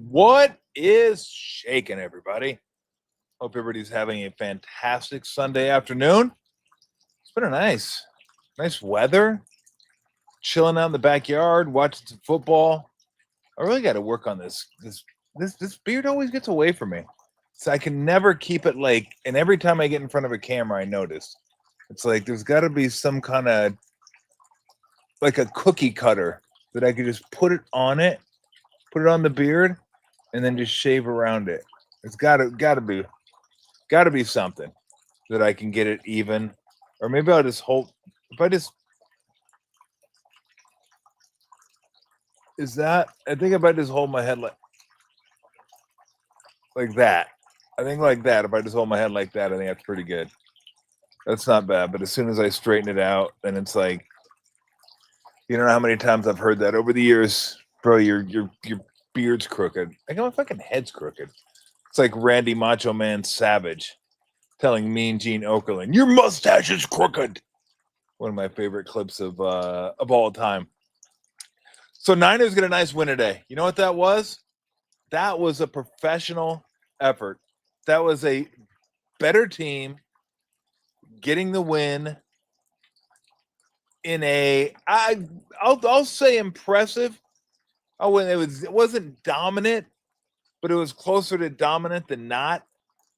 What is shaking, everybody? Hope everybody's having a fantastic Sunday afternoon. It's been a nice weather. Chilling out in the backyard, watching some football. I really got to work on this. This beard always gets away from me. So I can never keep it and every time I get in front of a camera, I notice it's like there's got to be some kind of like a cookie cutter that I could just put it on the beard, and then just shave around it. It's gotta be something that I can get it even, or maybe I'll just hold. If I just I think if I just hold my head like that. I think like that. If I just hold my head like that, I think that's pretty good. That's not bad. But as soon as I straighten it out, then it's like, you don't know how many times I've heard that over the years, bro. Your beard's crooked. Like my fucking head's crooked. It's like Randy Macho Man Savage telling Mean Gene Okerlund, "Your mustache is crooked." One of my favorite clips of all time. So Niners get a nice win today. You know what that was? That was a professional effort. That was a better team getting the win in I'll say impressive. It wasn't dominant, but it was closer to dominant than not.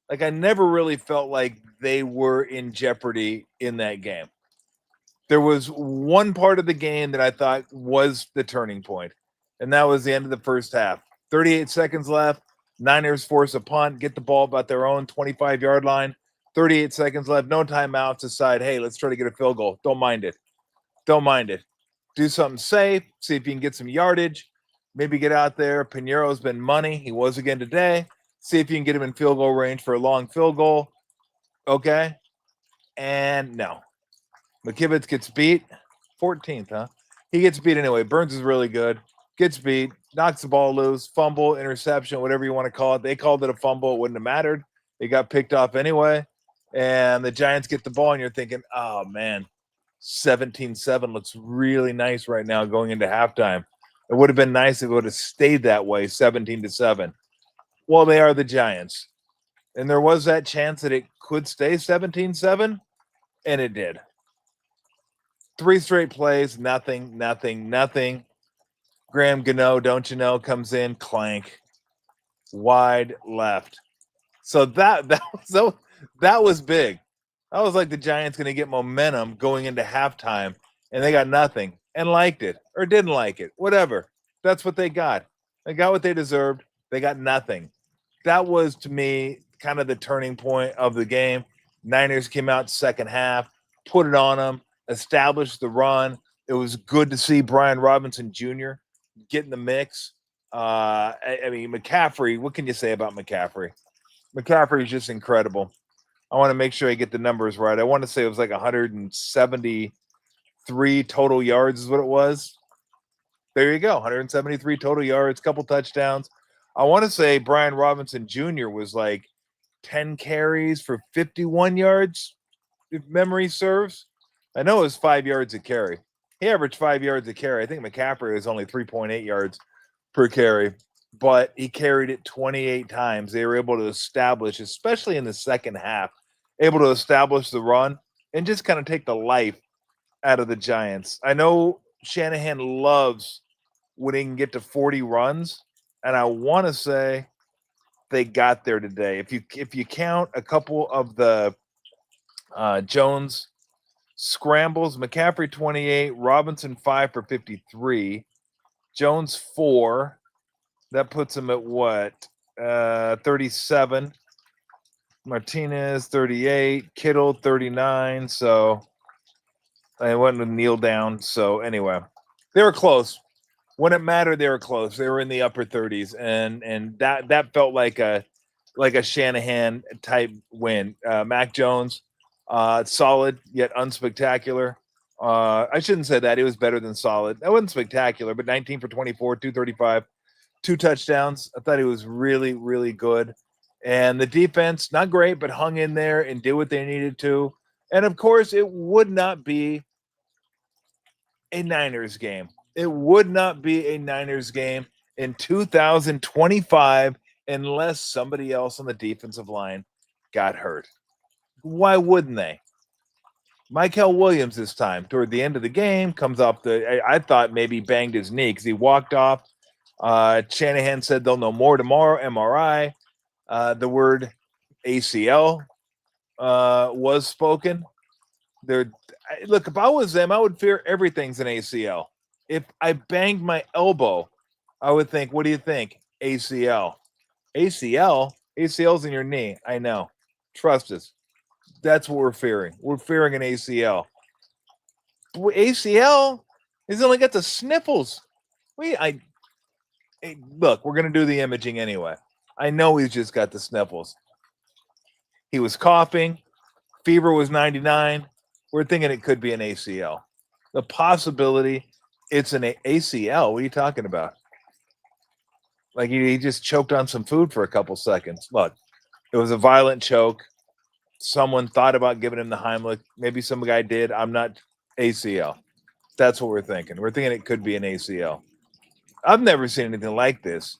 Like I never really felt like they were in jeopardy in that game. There was one part of the game that I thought was the turning point, and that was the end of the first half. 38 seconds left. Niners force a punt, get the ball about their own 25-yard line. 38 seconds left, no timeouts. Decide, hey, let's try to get a field goal. Don't mind it. Do something safe. See if you can get some yardage. Maybe get out there. Pinero's been money. He was again today. See if you can get him in field goal range for a long field goal. Okay. And no. McKivitz gets beat. 14th, huh? He gets beat anyway. Burns is really good. Gets beat. Knocks the ball loose. Fumble, interception, whatever you want to call it. They called it a fumble. It wouldn't have mattered. It got picked off anyway. And the Giants get the ball, and you're thinking, oh, man, 17-7 looks really nice right now going into halftime. It would have been nice if it would have stayed that way, 17-7. Well, they are the Giants. And there was that chance that it could stay 17-7, and it did. 3 straight plays, nothing. Graham Gano, don't you know, comes in, clank, wide left. So that was big. That was like the Giants going to get momentum going into halftime, and they got nothing and liked it or didn't like it, whatever. That's what they got. They got what they deserved. They got nothing. That was, to me, kind of the turning point of the game. Niners came out second half, put it on them, established the run. It was good to see Brian Robinson Jr. get in the mix. I mean, McCaffrey, what can you say about McCaffrey? McCaffrey is just incredible. I want to make sure I get the numbers right. I want to say it was like 173 total yards is what it was. There you go, 173 total yards, couple touchdowns. I want to say Brian Robinson Jr. was like 10 carries for 51 yards, if memory serves. I know it was 5 yards a carry. He averaged 5 yards a carry. I think McCaffrey was only 3.8 yards per carry, but he carried it 28 times. They were able to establish, especially in the second half, able to establish the run and just kind of take the life out of the Giants. I know Shanahan loves when he can get to 40 runs, and I want to say they got there today. If you count a couple of the Jones scrambles, McCaffrey 28, Robinson 5 for 53, Jones 4. That puts him at what? 37. Martinez 38, Kittle 39. So I went with kneel down. So anyway, they were close. When it mattered, they were close. They were in the upper 30s, and that felt like a Shanahan type win. Mac Jones, solid yet unspectacular. I shouldn't say that. It was better than solid. That wasn't spectacular, but 19 for 24, 235, 2 touchdowns. I thought he was really, really good. And the defense, not great, but hung in there and did what they needed to. And, of course, it would not be a Niners game It would not be a Niners game in 2025 unless somebody else on the defensive line got hurt. Why wouldn't they? Michael Williams this time, toward the end of the game, comes off I thought maybe banged his knee because he walked off. Shanahan said they'll know more tomorrow, MRI. The word ACL was spoken. Look, if I was them, I would fear everything's an ACL. If I banged my elbow, I would think, what do you think? ACL. ACL? ACL's in your knee. I know. Trust us. That's what we're fearing. We're fearing an ACL. ACL? He's only got the sniffles. Look, we're going to do the imaging anyway. I know he's just got the sniffles. He was coughing. Fever was 99. We're thinking it could be an ACL. The possibility it's an ACL. What are you talking about? Like he just choked on some food for a couple seconds. Look, it was a violent choke. Someone thought about giving him the Heimlich. Maybe some guy did. I'm not ACL. That's what we're thinking. We're thinking it could be an ACL. I've never seen anything like this,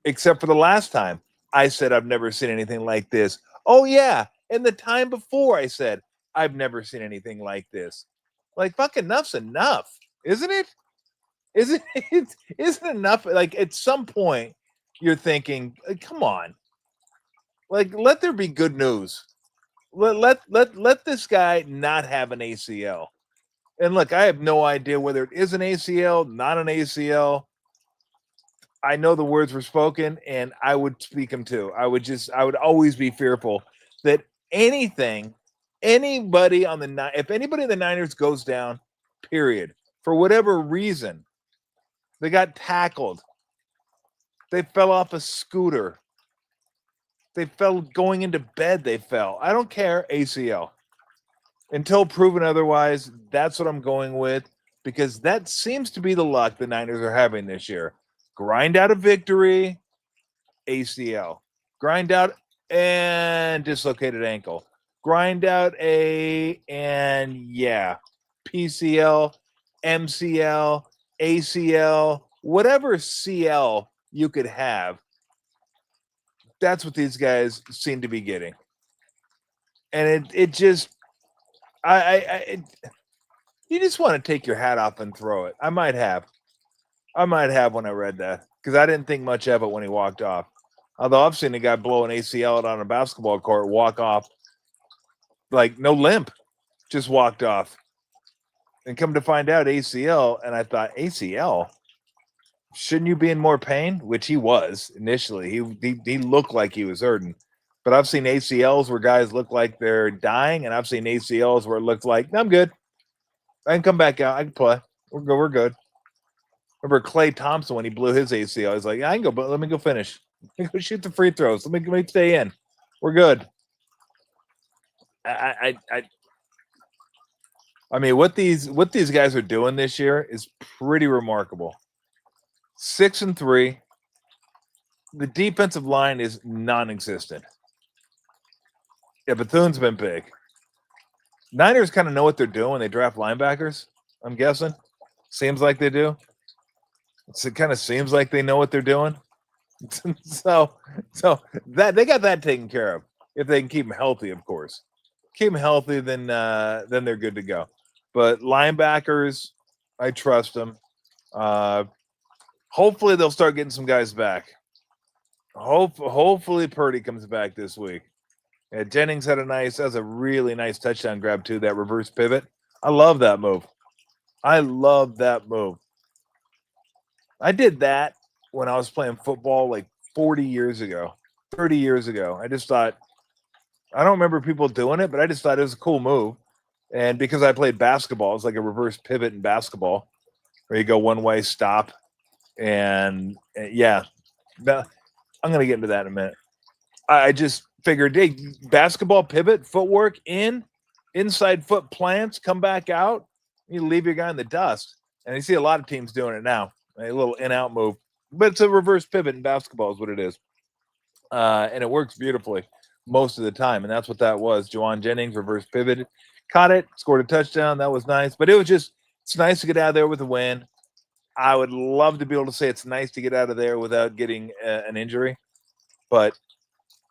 except for the last time I said I've never seen anything like this. Oh, yeah. And the time before I said I've never seen anything like this. Like, fucking enough's enough, isn't it? Isn't enough? Like, at some point, you're thinking, come on. Like, let there be good news. Let this guy not have an ACL. And look, I have no idea whether it is an ACL, not an ACL. I know the words were spoken, and I would speak them too. I would always be fearful that if anybody in the Niners goes down, period, for whatever reason, they got tackled, they fell off a scooter, they fell going into bed, they fell. I don't care, ACL. Until proven otherwise, that's what I'm going with, because that seems to be the luck the Niners are having this year. Grind out a victory, ACL. Grind out and dislocated ankle. Grind out PCL, MCL, ACL, whatever CL you could have. That's what these guys seem to be getting. And it just, you just want to take your hat off and throw it. I might have when I read that, because I didn't think much of it when he walked off. Although I've seen a guy blow an ACL out on a basketball court, walk off like no limp, just walked off. And come to find out ACL, and I thought, ACL? Shouldn't you be in more pain? Which he was initially. He looked like he was hurting. But I've seen ACLs where guys look like they're dying, and I've seen ACLs where it looks like, I'm good. I can come back out. I can play. We're good. Remember Klay Thompson when he blew his ACL? I was like, I can go, but let me go finish. Let me go shoot the free throws. Let me stay in. We're good. I mean, what these guys are doing this year is pretty remarkable. 6-3. The defensive line is non-existent. Yeah, Bethune's been big. Niners kind of know what they're doing when they draft linebackers, I'm guessing. Seems like they do. It kind of seems like they know what they're doing. so that they got that taken care of. If they can keep them healthy, of course. Keep them healthy, then they're good to go. But linebackers, I trust them. Hopefully they'll start getting some guys back. Hopefully Purdy comes back this week. Yeah, Jennings had a really nice touchdown grab too, that reverse pivot. I love that move. I did that when I was playing football like 40 years ago, 30 years ago. I just thought, I don't remember people doing it, but I just thought it was a cool move. And because I played basketball, it's like a reverse pivot in basketball where you go one way, stop. And yeah, I'm going to get into that in a minute. I just figured, hey, basketball pivot, footwork inside foot plants, come back out. You leave your guy in the dust. And you see a lot of teams doing it now, a little in-out move. But it's a reverse pivot in basketball is what it is. And it works beautifully most of the time. And that's what that was. Juwan Jennings, reverse pivot, caught it, scored a touchdown. That was nice. But it's nice to get out of there with a win. I would love to be able to say it's nice to get out of there without getting an injury. But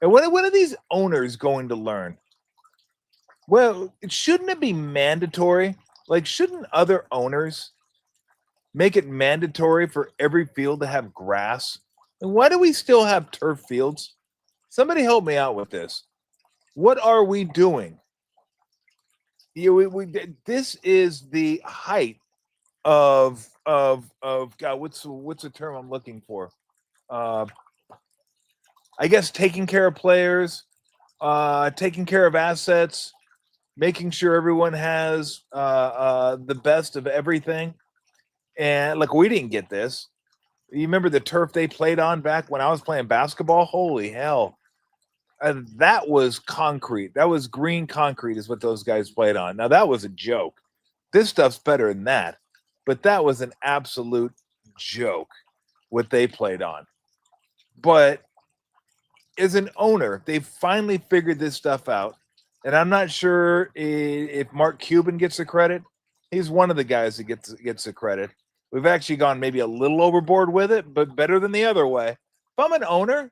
when are these owners going to learn? Well, shouldn't it be mandatory? Like, shouldn't other owners make it mandatory for every field to have grass? And why do we still have turf fields? Somebody help me out with this. What are we doing? This is the height of God. What's the term I'm looking for? Uh, I guess taking care of players, taking care of assets, making sure everyone has the best of everything. And like, we didn't get this. You remember the turf they played on back when I was playing basketball? Holy hell. That was concrete. That was green concrete, is what those guys played on. Now, that was a joke. This stuff's better than that. But that was an absolute joke, what they played on. But as an owner, they finally figured this stuff out. And I'm not sure if Mark Cuban gets the credit. He's one of the guys that gets the credit. We've actually gone maybe a little overboard with it, but better than the other way. If I'm an owner,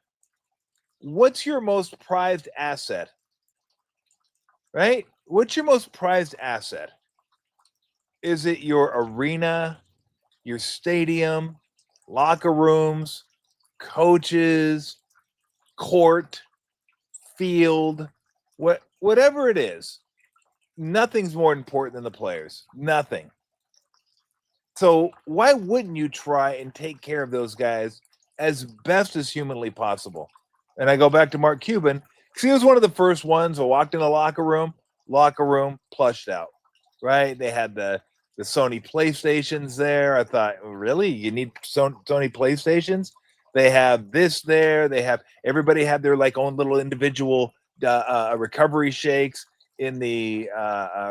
what's your most prized asset? Right? What's your most prized asset? Is it your arena, your stadium, locker rooms, coaches, court, field, whatever it is? Nothing's more important than the players. Nothing. So why wouldn't you try and take care of those guys as best as humanly possible? And I go back to Mark Cuban, because he was one of the first ones who walked in the locker room plushed out, right? They had the Sony PlayStations there. I thought, really? You need Sony PlayStations? They have this there. They have, everybody had their like own little individual recovery shakes in the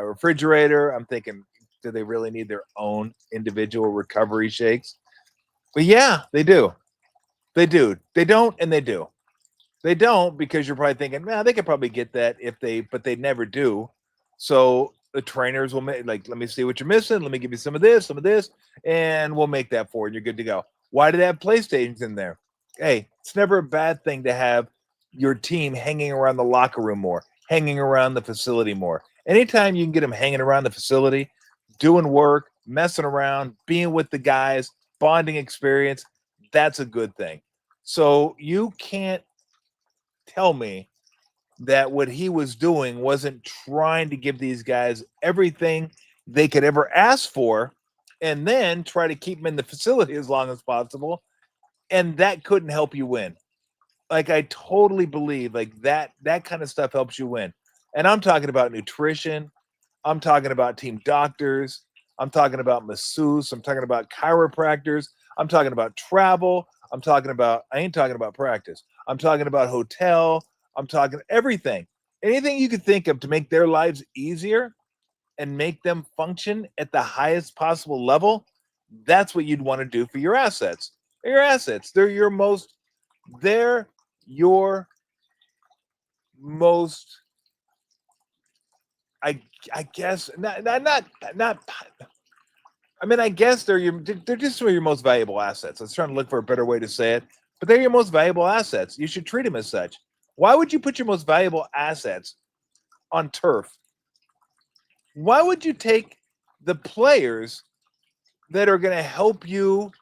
refrigerator. I'm thinking, do they really need their own individual recovery shakes? But yeah, they do. They do. They don't, and they do. They don't, because you're probably thinking, man, they could probably get that but they never do. So the trainers will make, like, let me see what you're missing. Let me give you some of this, and we'll make that for you. And you're good to go. Why do they have PlayStations in there? Hey, it's never a bad thing to have your team hanging around the locker room more, hanging around the facility more. Anytime you can get them hanging around the facility, doing work, messing around, being with the guys, bonding experience, that's a good thing. So you can't tell me that what he was doing wasn't trying to give these guys everything they could ever ask for, and then try to keep them in the facility as long as possible. And that couldn't help you win. Like, I totally believe like that kind of stuff helps you win. And I'm talking about nutrition. I'm talking about team doctors. I'm talking about masseuse. I'm talking about chiropractors. I'm talking about travel. I ain't talking about practice. I'm talking about hotel. I'm talking everything. Anything you could think of to make their lives easier and make them function at the highest possible level. That's what you'd want to do for your assets. They're your most, I guess not. I mean, I guess they're just some of your most valuable assets. I was trying to look for a better way to say it, but they're your most valuable assets. You should treat them as such. Why would you put your most valuable assets on turf? Why would you take the players that are going to help you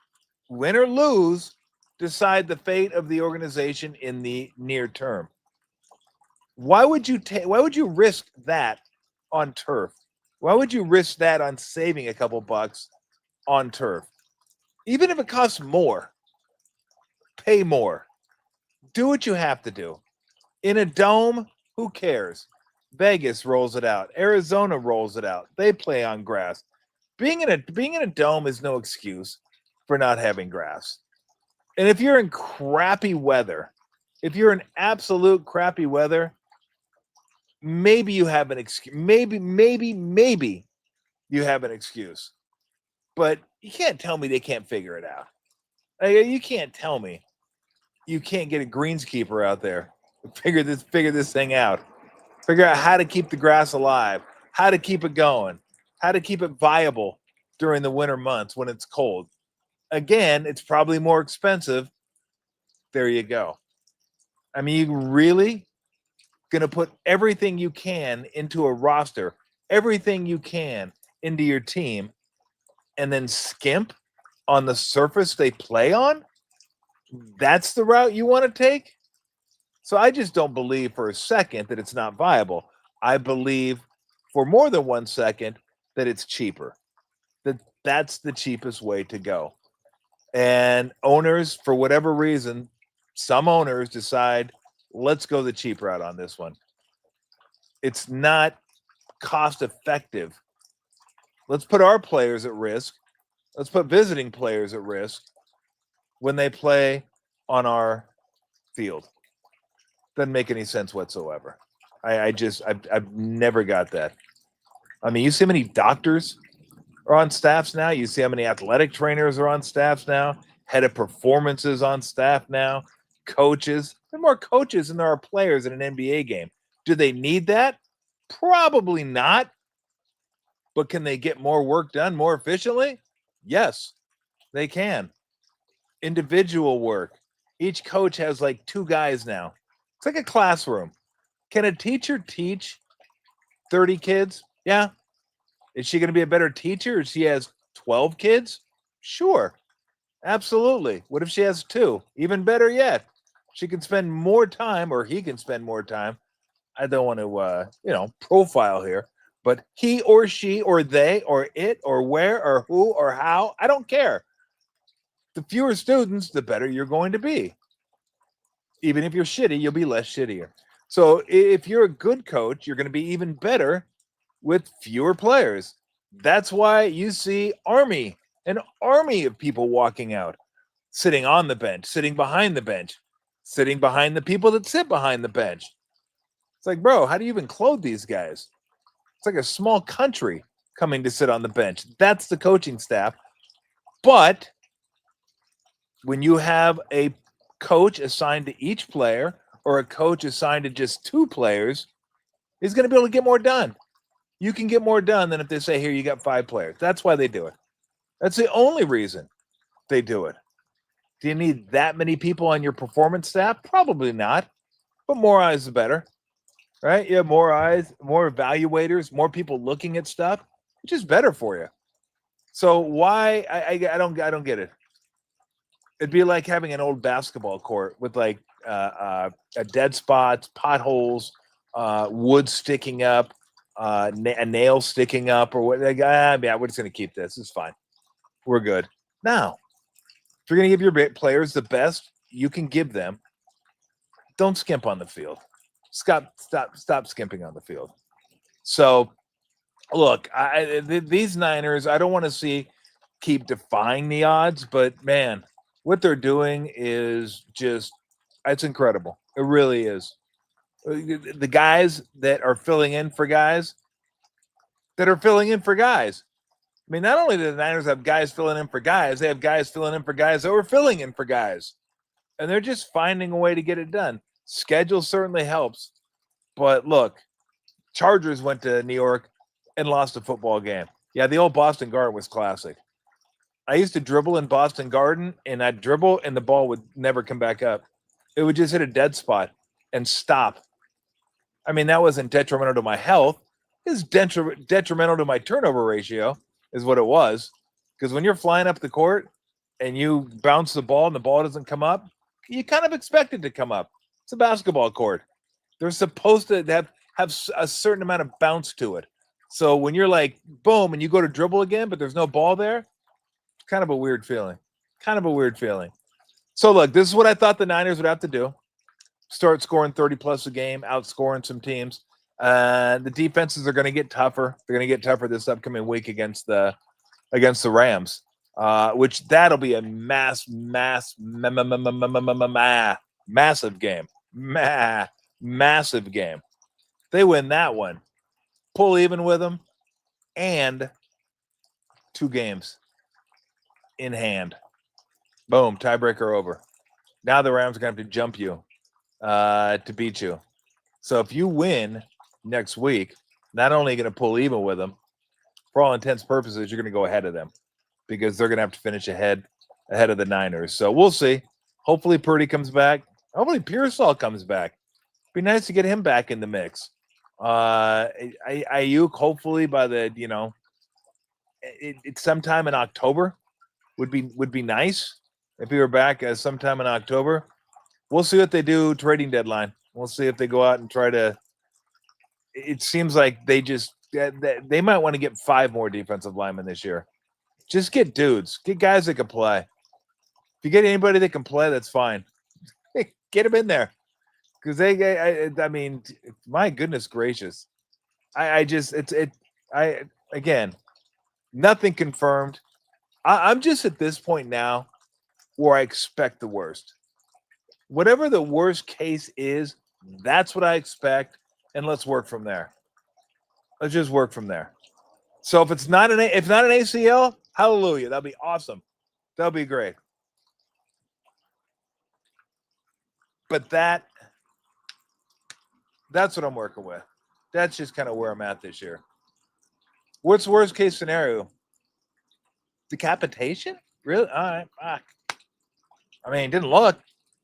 win or lose decide the fate of the organization in the near term? Why would you risk that on turf? Why would you risk that on saving a couple bucks on turf? Even if it costs more, pay more. Do what you have to do. In a dome, who cares? Vegas rolls it out. Arizona rolls it out. They play on grass. Being in a dome is no excuse for not having grass. And if you're in crappy weather, if you're in absolute crappy weather, maybe you have an excuse. Maybe you have an excuse. But you can't tell me they can't figure it out. You can't tell me you can't get a greenskeeper out there figure this thing out. Figure out how to keep the grass alive, how to keep it going, how to keep it viable during the winter months when it's cold. Again, it's probably more expensive. There you go. I mean, you really going to put everything you can into a roster, everything you can into your team, and then skimp on the surface they play on? That's the route you want to take? So I just don't believe for a second that it's not viable. I believe for more than 1 second that it's cheaper. That's the cheapest way to go. And owners, for whatever reason, some owners decide, let's go the cheap route on this one. It's not cost effective. Let's put our players at risk. Let's put visiting players at risk when they play on our field. Doesn't make any sense whatsoever. I've never got that. I mean, you see how many doctors are on staffs now. You see how many athletic trainers are on staffs now. Head of performances on staff now. Coaches. There are more coaches than there are players in an NBA game. Do they need that? Probably not. But can they get more work done more efficiently? Yes, they can. Individual work. Each coach has like 2 guys now. It's like a classroom. Can a teacher teach 30 kids? Yeah. Is she going to be a better teacher if she has 12 kids? Sure. Absolutely. What if she has 2? Even better yet. She can spend more time, or he can spend more time. I don't want to, profile here, but he or she or they or it or where or who or how, I don't care. The fewer students, the better you're going to be. Even if you're shitty, you'll be less shittier. So if you're a good coach, you're going to be even better with fewer players. That's why you see an army of people walking out, sitting on the bench, sitting behind the bench, sitting behind the people that sit behind the bench. It's like, bro, how do you even clothe these guys? It's like a small country coming to sit on the bench. That's the coaching staff. But when you have a coach assigned to each player or a coach assigned to just 2 players, he's going to be able to get more done. You can get more done than if they say, here, you got 5 players. That's why they do it. That's the only reason they do it. Do you need that many people on your performance staff? Probably not. But more eyes the better. Right? You have more eyes, more evaluators, more people looking at stuff, which is better for you. So why I don't get it. It'd be like having an old basketball court with like dead spots, potholes, wood sticking up, a nail sticking up, or what? Yeah, we're just gonna keep this. It's fine. We're good. Now, if you're gonna give your players the best you can give them, don't skimp on the field. Stop skimping on the field. So, look, these Niners, I don't want to see keep defying the odds, but man, what they're doing is just, it's incredible. It really is. The guys that are filling in for guys that are filling in for guys. I mean, not only do the Niners have guys filling in for guys, they have guys filling in for guys that were filling in for guys. And they're just finding a way to get it done. Schedule certainly helps. But look, Chargers went to New York and lost a football game. Yeah, the old Boston Garden was classic. I used to dribble in Boston Garden, and I'd dribble, and the ball would never come back up. It would just hit a dead spot and stop. I mean, that wasn't detrimental to my health. It was detrimental to my turnover ratio, is what it was. Because when you're flying up the court and you bounce the ball and the ball doesn't come up, you kind of expect it to come up. It's a basketball court. They're supposed to have a certain amount of bounce to it. So when you're like, boom, and you go to dribble again, but there's no ball there, it's kind of a weird feeling. So look, this is what I thought the Niners would have to do. Start scoring 30-plus a game, outscoring some teams. The defenses are going to get tougher. They're going to get tougher this upcoming week against the Rams, which that'll be a massive game. Massive game. They win that one, pull even with them, and 2 games in hand. Boom, tiebreaker over. Now the Rams are going to have to jump you to beat you. So if you win next week, not only are you going to pull even with them, for all intents and purposes, you're going to go ahead of them because they're going to have to finish ahead ahead of the Niners. So we'll see. Hopefully Purdy comes back. Hopefully Pearsall comes back. Be nice to get him back in the mix. Ayuk, hopefully by the it's sometime in October would be nice if he were back sometime in October. We'll see what they do trading deadline. We'll see if they go out and try to. It seems like they might want to get 5 more defensive linemen this year. Just get dudes, get guys that can play. If you get anybody that can play, that's fine. Get them in there because I mean, my goodness gracious, again, nothing confirmed. I'm just at this point now where I expect the worst. Whatever the worst case is, that's what I expect, and let's work from there. Let's just work from there. So if it's not an ACL, hallelujah, that'll be awesome. That'll be great. But that's what I'm working with. That's just kind of where I'm at this year. What's the worst case scenario? Decapitation? Really? All right. Fuck. I mean, it didn't look.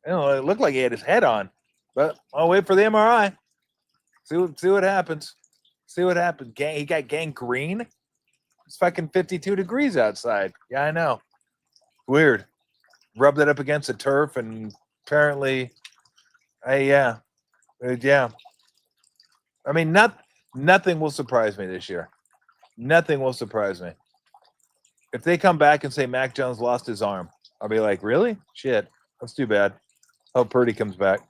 It looked like he had his head on. But I'll wait for the MRI. See what happens. See what happens. He got gangrene. It's fucking 52 degrees outside. Yeah, I know. Weird. Rubbed it up against the turf, and apparently, yeah. I mean, nothing will surprise me this year. Nothing will surprise me. If they come back and say Mac Jones lost his arm, I'll be like, really? Shit, that's too bad. Hope Purdy comes back.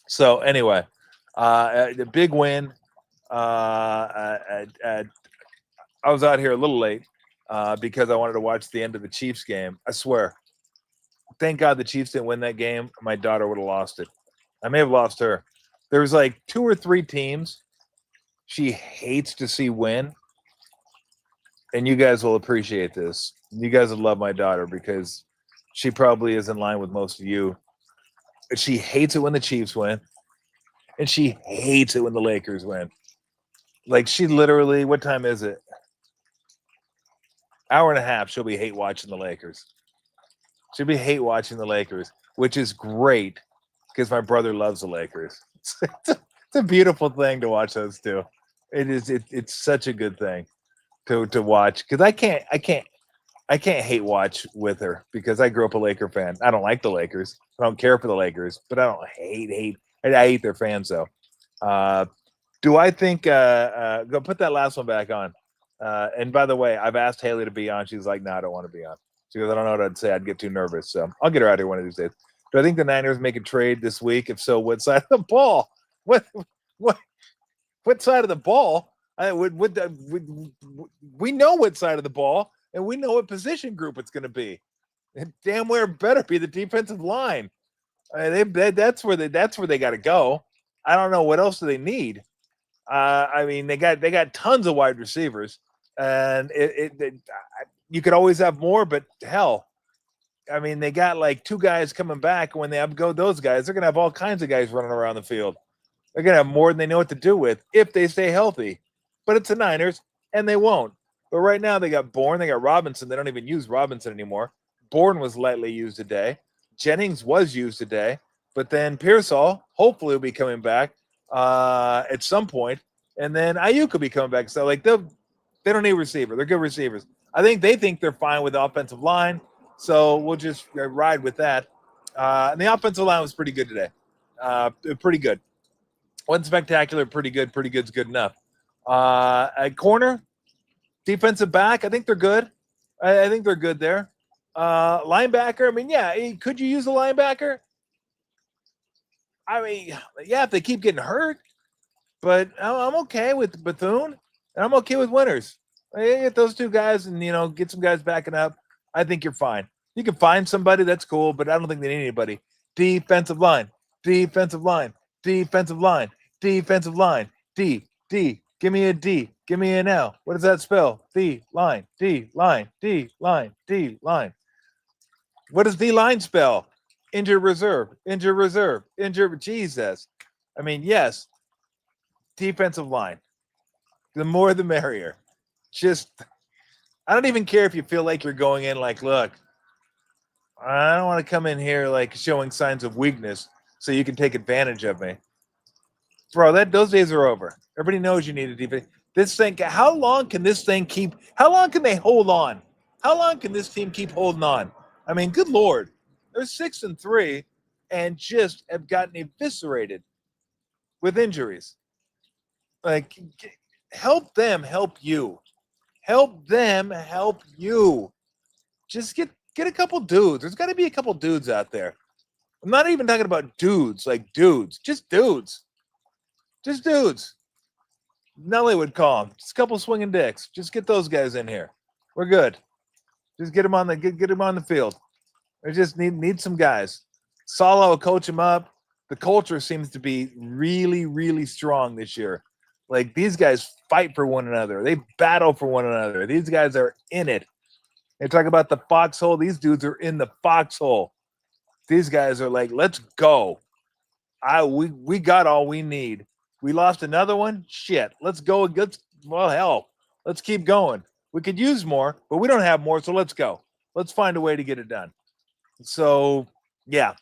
So anyway, the big win. I was out here a little late because I wanted to watch the end of the Chiefs game. I swear. Thank God the Chiefs didn't win that game. My daughter would have lost it. I may have lost her. There was like 2 or 3 teams she hates to see win. And you guys will appreciate this. You guys will love my daughter because she probably is in line with most of you. She hates it when the Chiefs win. And she hates it when the Lakers win. Like she literally, what time is it? Hour and a half, she'll be hate watching the Lakers. She'll be hate watching the Lakers, which is great because my brother loves the Lakers. It's a beautiful thing to watch those two. It is. It's such a good thing to watch because I can't hate watch with her because I grew up a Laker fan. I don't like the Lakers. I don't care for the Lakers, but I don't hate. I hate their fans though. Do I think? Go put that last one back on. And by the way, I've asked Haley to be on. She's like, no, I don't want to be on. She goes, I don't know what I'd say. I'd get too nervous. So I'll get her out here one of these days. Do I think the Niners make a trade this week? If so, what side of the ball? What side of the ball? We know what side of the ball, and we know what position group it's going to be. It damn well better be the defensive line. That's where they got to go. I don't know what else do they need. I mean, they got tons of wide receivers, and you could always have more, but hell, I mean, they got like 2 guys coming back. When they upgo those guys, they're gonna have all kinds of guys running around the field. They're gonna have more than they know what to do with if they stay healthy. But it's the Niners, and they won't. But right now, they got Bourne, they got Robinson. They don't even use Robinson anymore. Bourne was lightly used today. Jennings was used today, but then Pearsall hopefully will be coming back at some point, and then Ayuk will be coming back. So like they don't need a receiver. They're good receivers. I think they think they're fine with the offensive line, so we'll just ride with that. And the offensive line was pretty good today. Pretty good. Wasn't spectacular. Pretty good. Pretty good's good enough. At corner, defensive back, I think they're good. I think they're good there. Linebacker, I mean, yeah, could you use a linebacker? I mean, yeah, if they keep getting hurt, but I'm okay with Bethune, and I'm okay with Winters. Get those 2 guys and, get some guys backing up. I think you're fine. You can find somebody, that's cool, but I don't think they need anybody. Defensive line, defensive line, defensive line, defensive line, D. Give me a D. Give me an L. What does that spell? D line, D line, D line, D line. What does D line spell? Injured reserve, injured reserve, injured. Jesus. I mean, yes. Defensive line. The more the merrier. Just, I don't even care if you feel like you're going in like, look, I don't want to come in here like showing signs of weakness so you can take advantage of me. Bro, those days are over. Everybody knows you need a defense. This thing, how long can this thing keep? How long can they hold on? How long can this team keep holding on? I mean, good lord, they're 6-3 and just have gotten eviscerated with injuries. Like, help them, help you, help them, help you. Just get a couple dudes. There's got to be a couple dudes out there. I'm not even talking about dudes, like dudes, just dudes, just dudes. Nelly would call them. Just a couple swinging dicks. Just get those guys in here. We're good. Just get them on the get them on the field. We just need some guys. Sala will coach them up. The culture seems to be really, really strong this year. Like these guys fight for one another. They battle for one another. These guys are in it. They talk about the foxhole. These dudes are in the foxhole. These guys are like, let's go. We got all we need. We lost another one. Shit. Let's go. Well, hell. Let's keep going. We could use more, but we don't have more, so let's go. Let's find a way to get it done. So, yeah.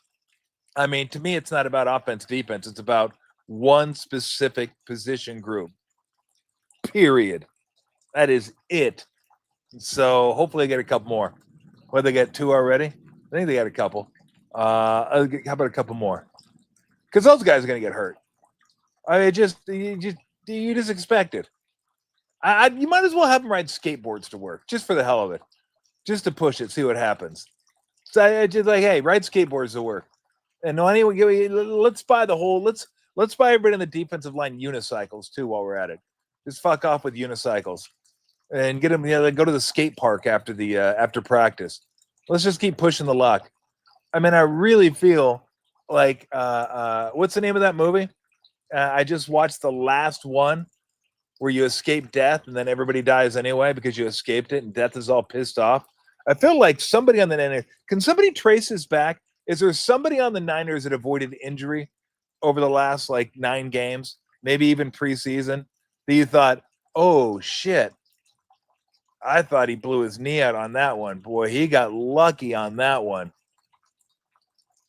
I mean, to me, it's not about offense, defense. It's about one specific position group. Period. That is it. So hopefully they get a couple more. What, they get 2 already? I think they got a couple. How about a couple more? Because those guys are going to get hurt. I mean, you just expect it. You might as well have them ride skateboards to work, just for the hell of it, just to push it, see what happens. So I just like, hey, ride skateboards to work, and no, anyway, let's buy the whole. Let's buy everybody in the defensive line unicycles too while we're at it. Just fuck off with unicycles, and get them. Go to the skate park after practice. Let's just keep pushing the luck. I mean, I really feel like what's the name of that movie? I just watched the last one where you escape death and then everybody dies anyway because you escaped it and death is all pissed off. I feel like somebody on the Niners, can somebody trace this back? Is there somebody on the Niners that avoided injury over the last like 9 games, maybe even preseason, that you thought, oh shit, I thought he blew his knee out on that one. Boy, he got lucky on that one.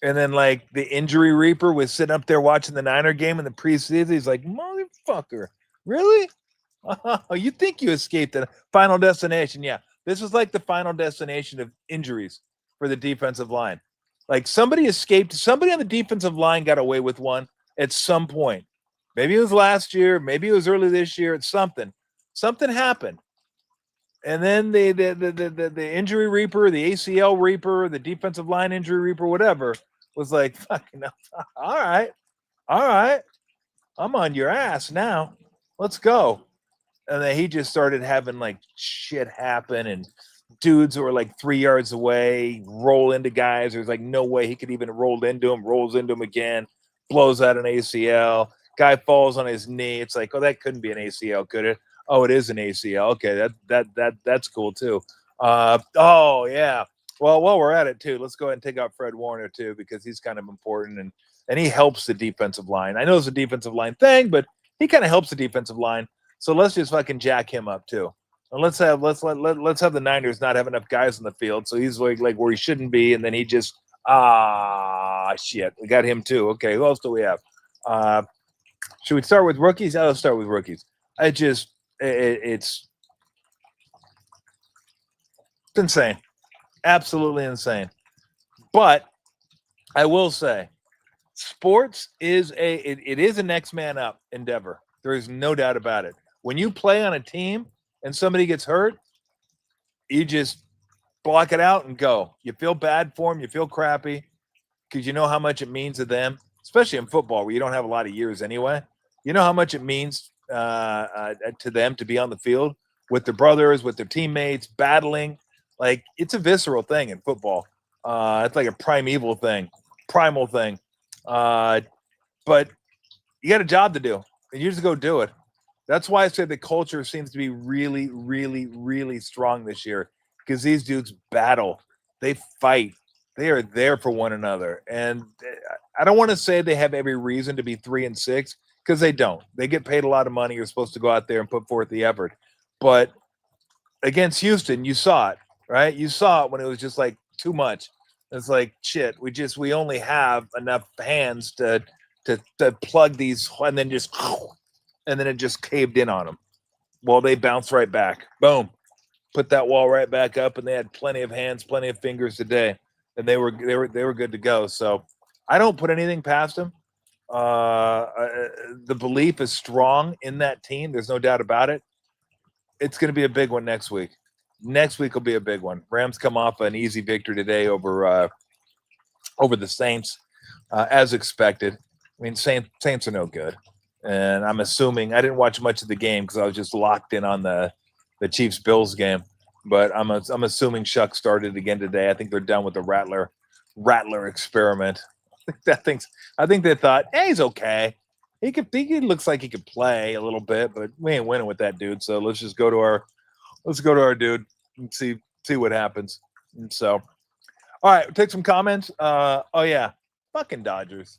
And then, like, the injury reaper was sitting up there watching the Niner game in the preseason. He's like, motherfucker, really? Oh, you think you escaped the final destination? Yeah, this was like the final destination of injuries for the defensive line. Like, somebody escaped. Somebody on the defensive line got away with one at some point. Maybe it was last year. Maybe it was early this year. It's something. Something happened. And then the injury reaper, the ACL reaper, the defensive line injury reaper, whatever, was like, fucking, all right, I'm on your ass now. Let's go. And then he just started having like shit happen, and dudes who were like 3 yards away roll into guys. There's like no way he could even roll into him, rolls into him again, blows out an ACL. Guy falls on his knee. It's like, oh, that couldn't be an ACL, could it? Oh, it is an ACL. Okay, that's cool too. Oh yeah. Well, while we're at it too, let's go ahead and take out Fred Warner too, because he's kind of important and he helps the defensive line. I know it's a defensive line thing, but he kind of helps the defensive line. So let's just fucking jack him up too. And let's have the Niners not have enough guys in the field, so he's like where he shouldn't be, and then he just shit. We got him too. Okay, who else do we have? Should we start with rookies? Let's start with rookies. It's insane, absolutely insane. But I will say, sports is it is a next man up endeavor. There is no doubt about it. When you play on a team and somebody gets hurt, you just block it out and go. You feel bad for them. You feel crappy because you know how much it means to them, especially in football where you don't have a lot of years anyway. You know how much it means to them to be on the field with their brothers, with their teammates, battling. Like, it's a visceral thing in football. It's like a primal thing. But you got a job to do, and you just go do it. That's why I said the culture seems to be really, really, really strong this year, because these dudes battle. They fight. They are there for one another. And I don't want to say they have every reason to be 3-6, because they don't. They get paid a lot of money. You're supposed to go out there and put forth the effort. But against Houston, you saw it, right? You saw it when it was just like too much. It's like shit. We only have enough hands to plug these, and then it just caved in on them. Well, they bounced right back. Boom, put that wall right back up, and they had plenty of hands, plenty of fingers today, and they were good to go. So I don't put anything past them. The belief is strong in that team. There's no doubt about it. It's going to be a big one next week. Next week will be a big one. Rams come off an easy victory today over the Saints, as expected. I mean, Saints are no good, and I'm assuming I didn't watch much of the game because I was just locked in on the Chiefs Bills game. But I'm assuming Shuck started again today. I think they're done with the Rattler experiment. I think they thought, hey, he's okay. He looks like he could play a little bit, but we ain't winning with that dude. So let's go to our dude and see what happens. And so, all right, take some comments. Oh yeah, fucking Dodgers.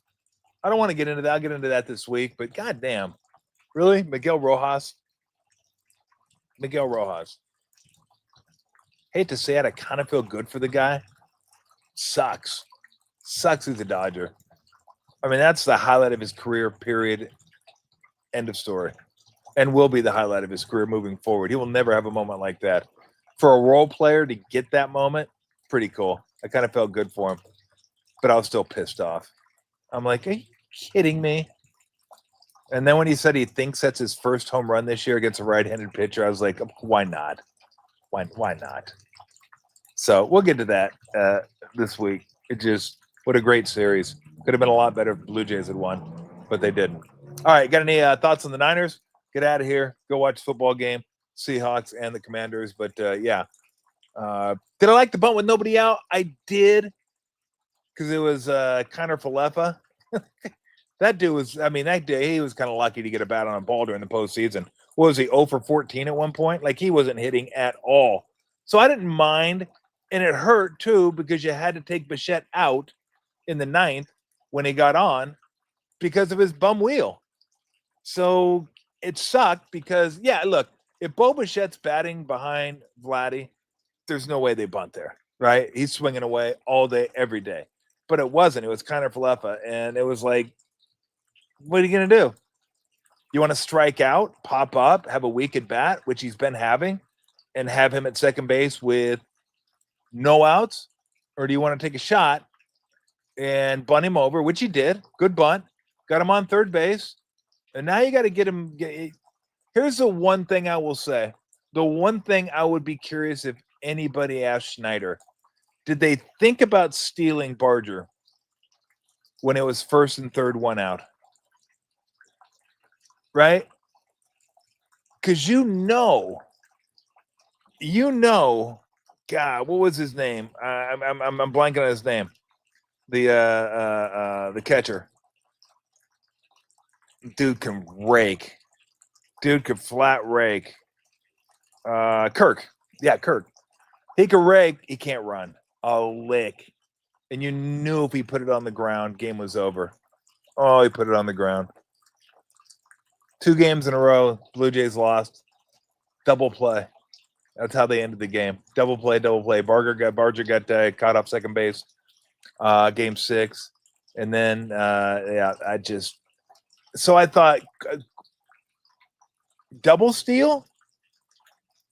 I don't want to get into that. I'll get into that this week, but goddamn, really, Miguel Rojas. Hate to say it, I kind of feel good for the guy. Sucks he's a Dodger. I mean, that's the highlight of his career, period. End of story. And will be the highlight of his career moving forward. He will never have a moment like that. For a role player to get that moment, pretty cool. I kind of felt good for him. But I was still pissed off. I'm like, are you kidding me? And then when he said he thinks that's his first home run this year against a right-handed pitcher, I was like, why not? Why not? So we'll get to that this week. What a great series. Could have been a lot better if Blue Jays had won, but they didn't. All right, got any thoughts on the Niners? Get out of here. Go watch the football game. Seahawks and the Commanders. But, yeah. Did I like the bunt with nobody out? I did, because it was Connor Falefa. That dude was, that day he was kind of lucky to get a bat on a ball during the postseason. What was he, 0 for 14 at one point? Like, he wasn't hitting at all. So I didn't mind, and it hurt, too, because you had to take Bichette out in the ninth when he got on because of his bum wheel. So it sucked because, yeah, look, if Bo Bichette's batting behind Vladdy, there's no way they bunt there, right? He's swinging away all day, every day. But it wasn't. It was Connor Falefa, and it was like, what are you going to do? You want to strike out, pop up, have a weak at bat, which he's been having, and have him at second base with no outs? Or do you want to take a shot and bunt him over, which he did? Good bunt. Got him on third base. And now you got to get him. Here's the one thing I will say. The one thing I would be curious if anybody asked Schneider, did they think about stealing Barger when it was first and third, one out? Right? Because you know, God, what was his name? I'm blanking on his name. The catcher. Dude can rake. Dude could flat rake. Kirk. Yeah, Kirk. He can rake. He can't run. A lick. And you knew if he put it on the ground, game was over. Oh, he put it on the ground. 2 games in a row, Blue Jays lost. Double play. That's how they ended the game. Double play. Barger got caught off second base. Game 6. And then, so I thought, double steal?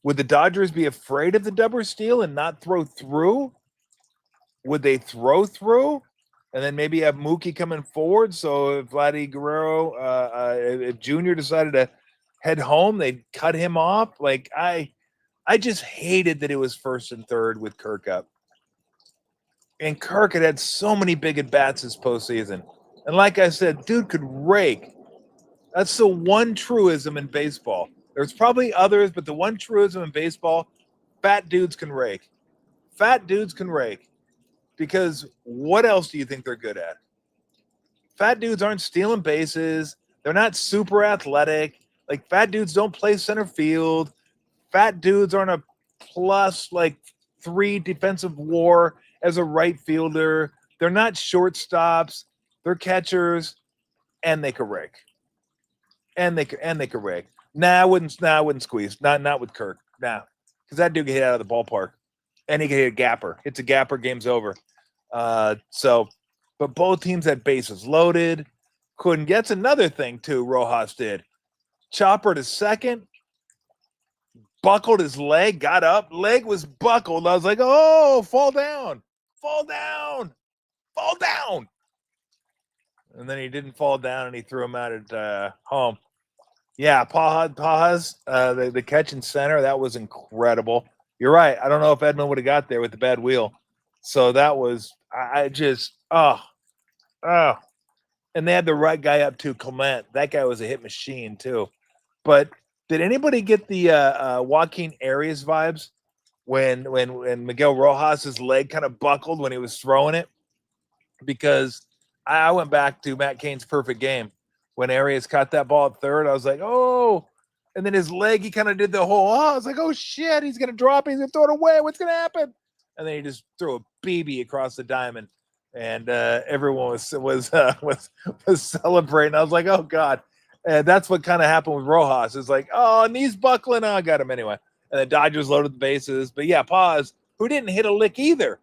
Would the Dodgers be afraid of the double steal and not throw through? Would they throw through? And then maybe have Mookie coming forward. So if Vladdy Guerrero, if Junior decided to head home, they'd cut him off. Like, I just hated that it was first and third with Kirk up. And Kirk had so many big at-bats this postseason. And like I said, dude could rake. That's the one truism in baseball. There's probably others, but the one truism in baseball, fat dudes can rake. Fat dudes can rake. Because what else do you think they're good at? Fat dudes aren't stealing bases. They're not super athletic. Like, fat dudes don't play center field. Fat dudes aren't a plus, 3 defensive WAR as a right fielder. They're not shortstops. They're catchers, and they can rake. And they can rake. I wouldn't squeeze. Not with Kirk. Nah. Because that dude can hit out of the ballpark. And he can hit a gapper. Hits a gapper, game's over. But both teams had bases loaded. Couldn't get. That's another thing too. Rojas did. Chopper to second, buckled his leg, got up, leg was buckled. I was like, oh, fall down, fall down, fall down. And then he didn't fall down, and he threw him out at home. Yeah, Pajas, the catch in center, that was incredible. You're right. I don't know if Edmund would have got there with the bad wheel. So that was, I just, oh. And they had the right guy up too, Clement. That guy was a hit machine too. But did anybody get the Joaquin Arias vibes when Miguel Rojas's leg kind of buckled when he was throwing it? Because I went back to Matt Cain's perfect game when Arias caught that ball at third. I was like, oh, and then his leg, he kind of did the whole, I was like, oh shit, he's gonna drop it, he's gonna throw it away. What's gonna happen? And then he just threw a BB across the diamond, and everyone was celebrating. I was like, oh god. And that's what kind of happened with Rojas. It's like, oh, knees buckling. Oh, I got him anyway. And the Dodgers loaded the bases. But yeah, Paz, who didn't hit a lick either.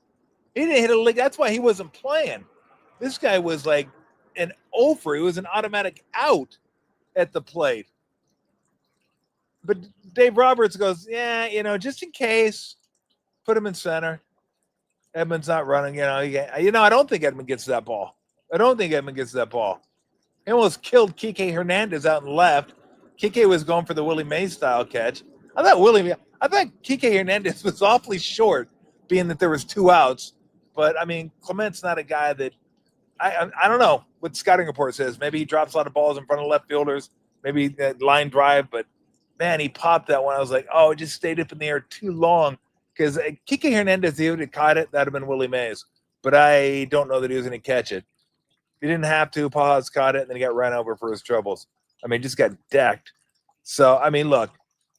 He didn't hit a lick. That's why he wasn't playing. This guy was like an over. He was an automatic out at the plate. But Dave Roberts goes, yeah, just in case, put him in center. Edmund's not running. I don't think Edmund gets that ball. He almost killed Kike Hernandez out and left. Kike was going for the Willie Mays style catch. I thought Kike Hernandez was awfully short, being that there was 2 outs. But I mean, Clement's not a guy that I don't know what the scouting report says. Maybe he drops a lot of balls in front of left fielders. Maybe that line drive. But man, he popped that one. I was like, oh, it just stayed up in the air too long. Because Kike Hernandez, if he would have caught it, that'd have been Willie Mays. But I don't know that he was going to catch it. He didn't have to. Paz caught it, and then he got run over for his troubles. I mean, just got decked. So, I mean, look,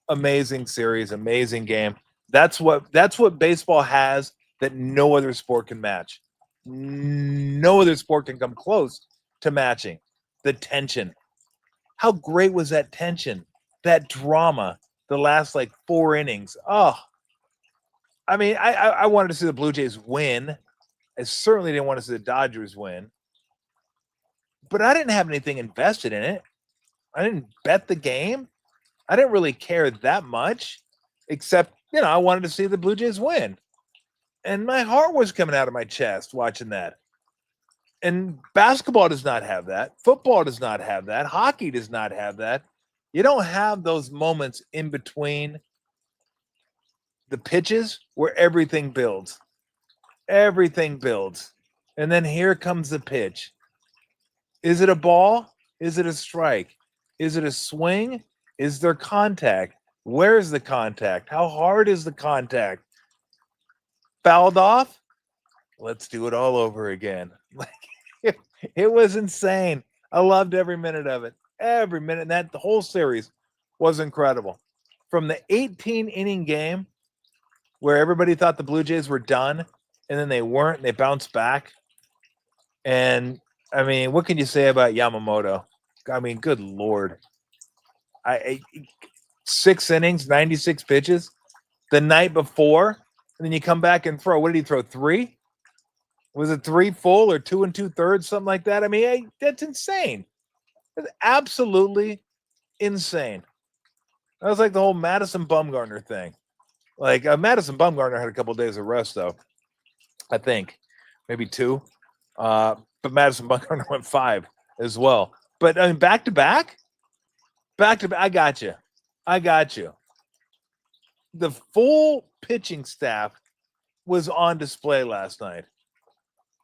amazing series, amazing game. That's what baseball has that no other sport can match. No other sport can come close to matching. The tension. How great was that tension? That drama, the last, 4 innings. Oh, I mean, I wanted to see the Blue Jays win. I certainly didn't want to see the Dodgers win. But I didn't have anything invested in it. I didn't bet the game. I didn't really care that much, except, I wanted to see the Blue Jays win. And my heart was coming out of my chest watching that. And basketball does not have that. Football does not have that. Hockey does not have that. You don't have those moments in between the pitches where everything builds. Everything builds. And then here comes the pitch. Is it a ball? Is it a strike? Is it a swing? Is there contact? Where is the contact? How hard is the contact? Fouled off? Let's do it all over again. It was insane. I loved every minute of it. Every minute. And the whole series was incredible. From the 18-inning game where everybody thought the Blue Jays were done, and then they weren't, and they bounced back. And I mean, what can you say about Yamamoto? I mean, good Lord. 6 innings, 96 pitches the night before, and then you come back and throw. What did he throw? 3? Was it 3 full or 2 2/3, something like that? I mean, that's insane. That's absolutely insane. That was like the whole Madison Bumgarner thing. Madison Bumgarner had a couple of days of rest, though. I think maybe 2. But Madison Bumgarner went 5 as well. But I mean, back to back. I got you. The full pitching staff was on display last night.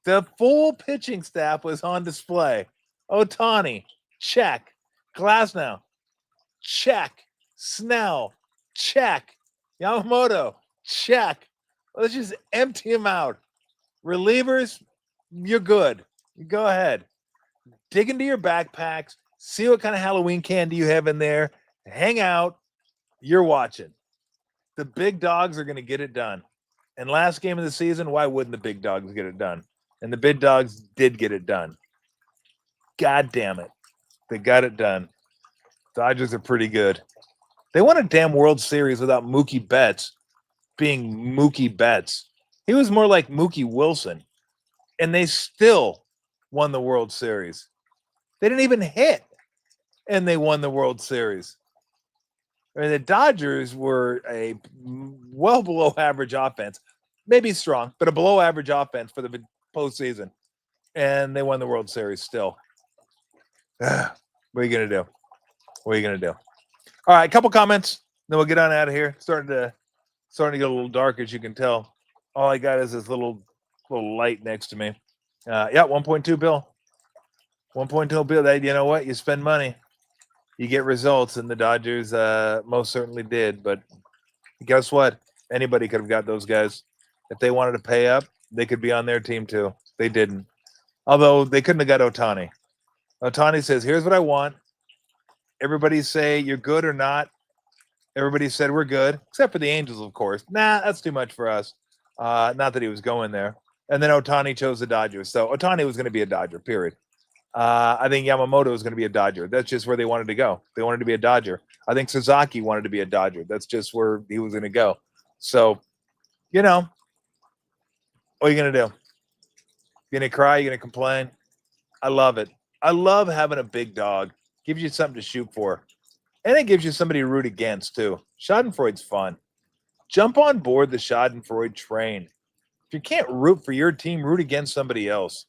The full pitching staff was on display. Ohtani, check. Glasnow, check. Snell, check. Yamamoto, check. Let's just empty him out. Relievers, you're good. Go ahead. Dig into your backpacks. See what kind of Halloween candy you have in there. Hang out. You're watching. The big dogs are going to get it done. And last game of the season, why wouldn't the big dogs get it done? And the big dogs did get it done. God damn it. They got it done. Dodgers are pretty good. They won a damn World Series without Mookie Betts being Mookie Betts. He was more like Mookie Wilson. and they still won the World Series. They didn't even hit, and they won the World Series. I mean, the Dodgers were a well below average offense, maybe strong, but a below average offense for the postseason, and they won the World Series still. What are you gonna do? What are you gonna do? All right, a couple comments, then we'll get on out of here. Starting to get a little dark, as you can tell. All I got is this little light next to me. Yeah, 1.2 bill. 1.2 bill. That, you know what? You spend money, you get results, and the Dodgers most certainly did. But guess what? Anybody could have got those guys. If they wanted to pay up, they could be on their team too. They didn't. Although they couldn't have got Ohtani. Ohtani says, here's what I want. Everybody say you're good or not. Everybody said we're good, except for the Angels, of course. Nah, that's too much for us. Not that he was going there. And then Ohtani chose the Dodgers. So Ohtani was going to be a Dodger, period. I think Yamamoto was going to be a Dodger. That's just where they wanted to go. They wanted to be a Dodger. I think Sasaki wanted to be a Dodger. That's just where he was going to go. So, what are you going to do? You're going to cry? You're going to complain? I love it. I love having a big dog. Gives you something to shoot for. And it gives you somebody to root against, too. Schadenfreude's fun. Jump on board the Schadenfreude train. If you can't root for your team, root against somebody else.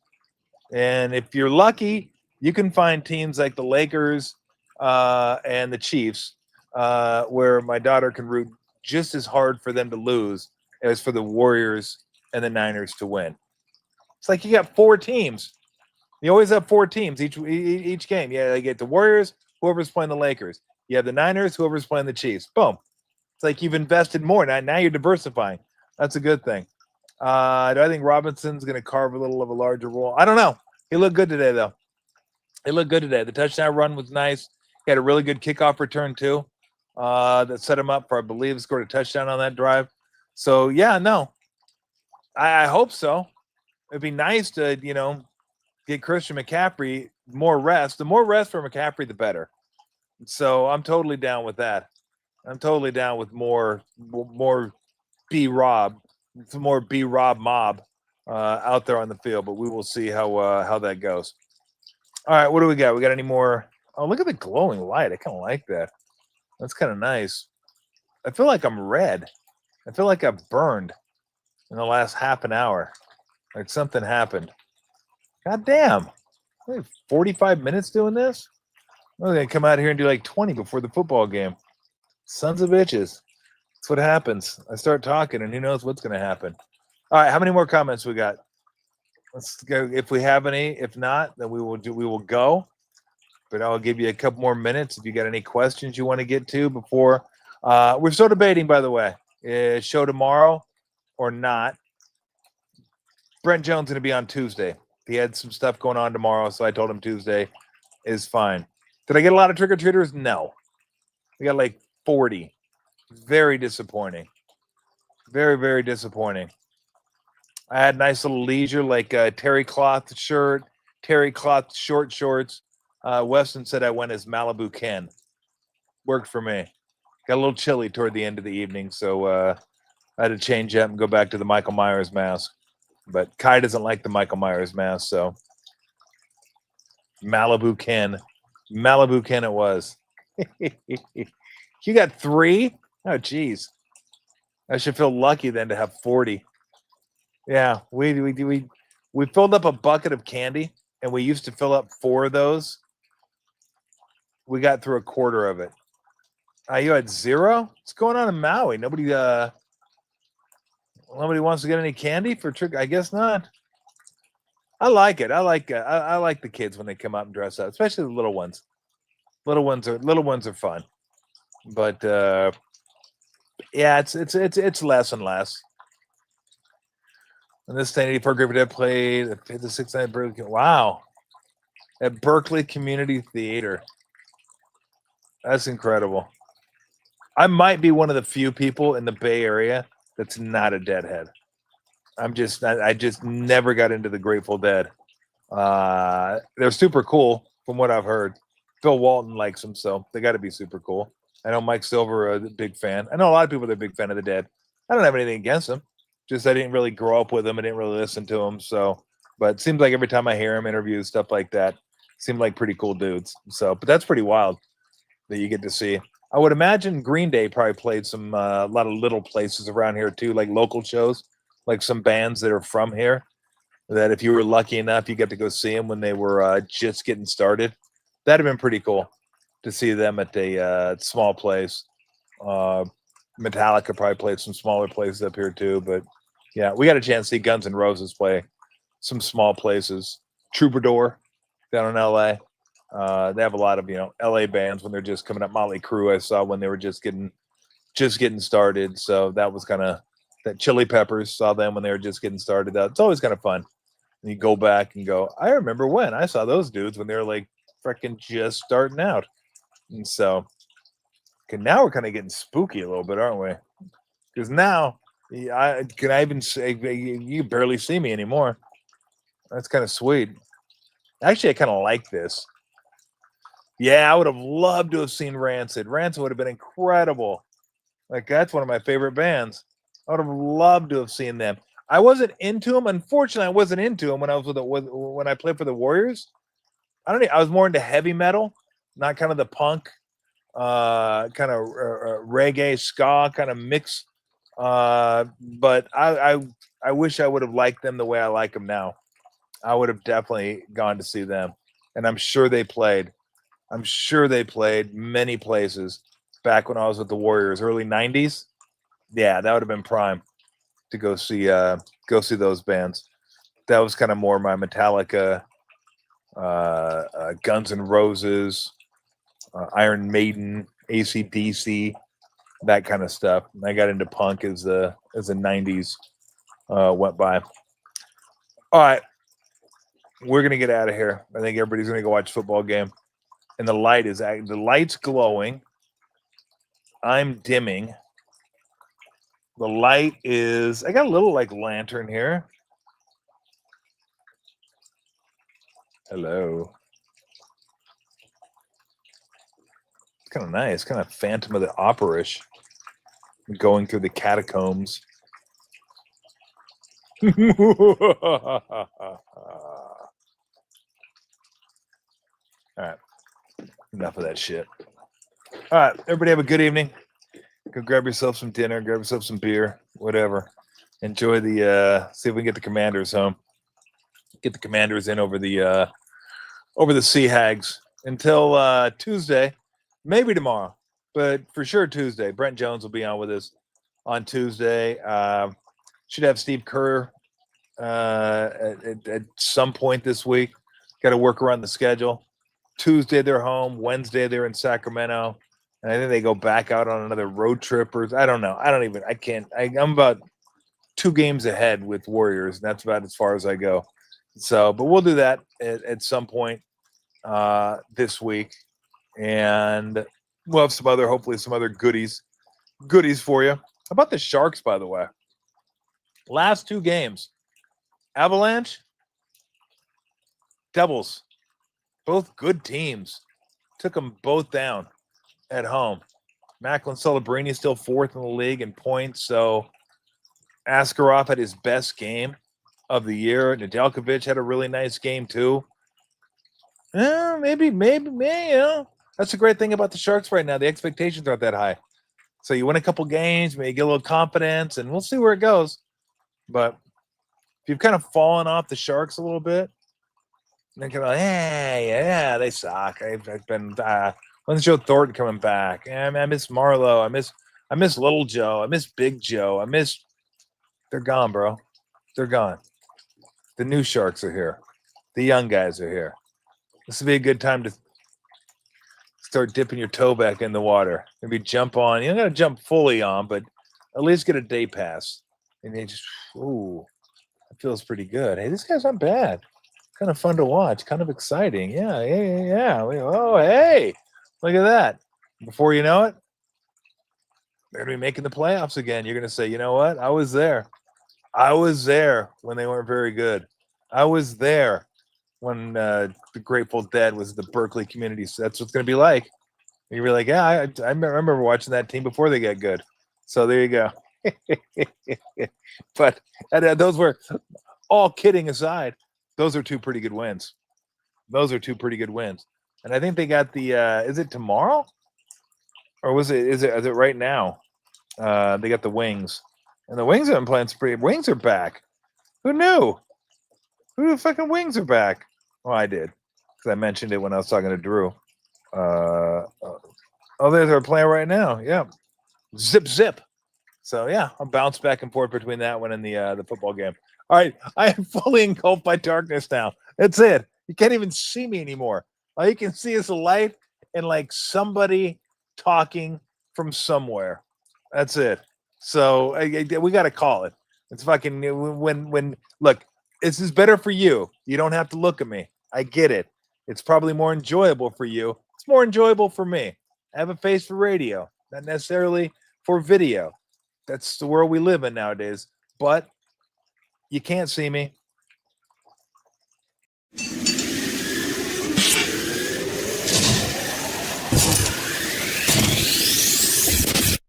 And if you're lucky, you can find teams like the Lakers and the Chiefs where my daughter can root just as hard for them to lose as for the Warriors and the Niners to win. It's like you got 4 teams. You always have 4 teams each game. Yeah, you get the Warriors, whoever's playing the Lakers. You have the Niners, whoever's playing the Chiefs. Boom. It's like you've invested more. Now you're diversifying. That's a good thing. Do I think Robinson's going to carve a little of a larger role? I don't know. He looked good today, though. He looked good today. The touchdown run was nice. He had a really good kickoff return, too, that set him up for, I believe, scored a touchdown on that drive. So, yeah, no. I hope so. It'd be nice to, get Christian McCaffrey more rest. The more rest for McCaffrey, the better. So I'm totally down with that. I'm totally down with more B-Rob, some more B-Rob mob out there on the field, but we will see how that goes. All right, what do we got? We got any more? Oh, look at the glowing light. I kind of like that. That's kind of nice. I feel like I'm red. I feel like I've burned in the last half an hour. Like something happened. God damn. 45 minutes doing this? I'm going to come out here and do like 20 before the football game. Sons of bitches. That's what happens. I start talking, and who knows what's going to happen. All right, how many more comments we got? Let's go. If we have any, if not, then we will go. But I'll give you a couple more minutes if you got any questions you want to get to before. We're still debating, by the way. Show tomorrow or not. Brent Jones going to be on Tuesday. He had some stuff going on tomorrow, so I told him Tuesday is fine. Did I get a lot of trick-or-treaters? No. We got like 40. Very disappointing. Very, very disappointing. I had nice little leisure, like a terry cloth shirt, terry cloth short shorts. Weston said I went as Malibu Ken. Worked for me. Got a little chilly toward the end of the evening, so I had to change up and go back to the Michael Myers mask. But Kai doesn't like the Michael Myers mask, so Malibu Ken. Malibu Ken it was. You got 3? Oh, geez. I should feel lucky then to have 40. Yeah, we filled up a bucket of candy, and we used to fill up 4 of those. We got through a quarter of it. You had 0? What's going on in Maui? Nobody wants to get any candy for trick. I guess not. I like it. I like the kids when they come out and dress up, especially the little ones. Little ones are fun, but yeah, it's less and less. And this 1084 Griffith Dead played at the 6th Berkeley. Wow, at Berkeley Community Theater. That's incredible. I might be one of the few people in the Bay Area that's not a Deadhead. I just never got into the Grateful Dead. They're super cool from what I've heard. Phil Walton likes them, so they got to be super cool. I know Mike Silver is a big fan. I know a lot of people that are a big fan of the Dead. I don't have anything against them. Just I didn't really grow up with them. I didn't really listen to them. So But it seems like every time I hear them interviews, stuff like that, seem like pretty cool dudes. So, but that's pretty wild that you get to see. I would imagine Green Day probably played some a lot of little places around here too, like local shows, like some bands that are from here. That if you were lucky enough, you get to go see them when they were just getting started. That'd have been pretty cool to see them at a small place. Uh, Metallica probably played some smaller places up here too, but yeah, we got a chance to see Guns N' Roses play some small places. Troubadour down in LA. They have a lot of LA bands when they're just coming up. Motley Crue I saw when they were just getting started. So that was kind of that. Chili Peppers, saw them when they were just getting started. It's always kind of fun. And you go back and go, I remember when I saw those dudes when they were like freaking just starting out. And so, okay, now we're kind of getting spooky a little bit, aren't we? Because now I even say you barely see me anymore. That's kind of sweet. Actually, I kind of like this. Yeah, I would have loved to have seen Rancid. Rancid would have been incredible. Like, that's one of my favorite bands. I would have loved to have seen them. I wasn't into them. Unfortunately, I wasn't into them when I was when I played for the Warriors. I was more into heavy metal, not kind of the punk, kind of reggae, ska kind of mix. But I wish I would have liked them the way I like them now. I would have definitely gone to see them, and I'm sure they played. I'm sure they played many places back when I was with the Warriors, early '90s. Yeah, that would have been prime to go see those bands. That was kind of more my Metallica, Guns N' Roses, Iron Maiden, AC/DC, that kind of stuff. And I got into punk as the '90s went by. All right, we're gonna get out of here. I think everybody's gonna go watch a football game. And the light's glowing. I'm dimming. The light is, I got a little like lantern here. Hello. It's kind of nice, kind of Phantom of the Opera-ish. Going through the catacombs. All right. Enough of that shit. All right. Everybody have a good evening. Go grab yourself some dinner, grab yourself some beer, whatever. Enjoy see if we can get the Commanders home. Get the Commanders in over the Sea Hags until Tuesday, maybe tomorrow, but for sure Tuesday. Brent Jones will be on with us on Tuesday. Should have Steve Kerr at some point this week. Got to work around the schedule. Tuesday they're home. Wednesday they're in Sacramento, and I think they go back out on another road trip. Or I don't know. I'm about 2 games ahead with Warriors, and that's about as far as I go. So, but we'll do that at some point this week, and we'll have hopefully some other goodies for you. How about the Sharks, by the way? Last 2 games, Avalanche, Devils, both good teams. Took them both down at home. Macklin Celebrini still 4th in the league in points, so Askarov had his best game of the year. Nedeljkovic had a really nice game too. Maybe. That's the great thing about the Sharks right now. The expectations aren't that high. So you win a couple games, maybe get a little confidence, and we'll see where it goes. But if you've kind of fallen off the Sharks a little bit, then kind of like, yeah, they suck. I've been when's Joe Thornton coming back? I miss Marlowe. I miss Little Joe. I miss Big Joe. They're gone, bro. They're gone. The new Sharks are here. The young guys are here. This would be a good time to start dipping your toe back in the water. Maybe jump on. You don't got to jump fully on, but at least get a day pass. And they just, it feels pretty good. Hey, this guy's not bad. Kind of fun to watch. Kind of exciting. Yeah. Oh, hey, look at that. Before you know it, they're going to be making the playoffs again. You're going to say, you know what? I was there. I was there when they weren't very good. I was there when the Grateful Dead was the Berkeley community. So that's what it's going to be like. You're like, yeah, I remember watching that team before they got good. So there you go. But those were all kidding aside. Those are two pretty good wins. Those are two pretty good wins. And I think they got the is it tomorrow? Or is it right now? They got the Wings. And the Wings have been playing pretty. Wings are back. Who knew? Who the fucking Wings are back? Well, I did. Because I mentioned it when I was talking to Drew. They're playing right now. Yeah. Zip. So yeah, I'll bounce back and forth between that one and the football game. All right, I am fully engulfed by darkness now. That's it. You can't even see me anymore. All you can see is a light and like somebody talking from somewhere. That's it. So we got to call it. It's fucking when look. This is better for you. You don't have to look at me. I get it. It's probably more enjoyable for you. It's more enjoyable for me. I have a face for radio, not necessarily for video. That's the world we live in nowadays. But you can't see me.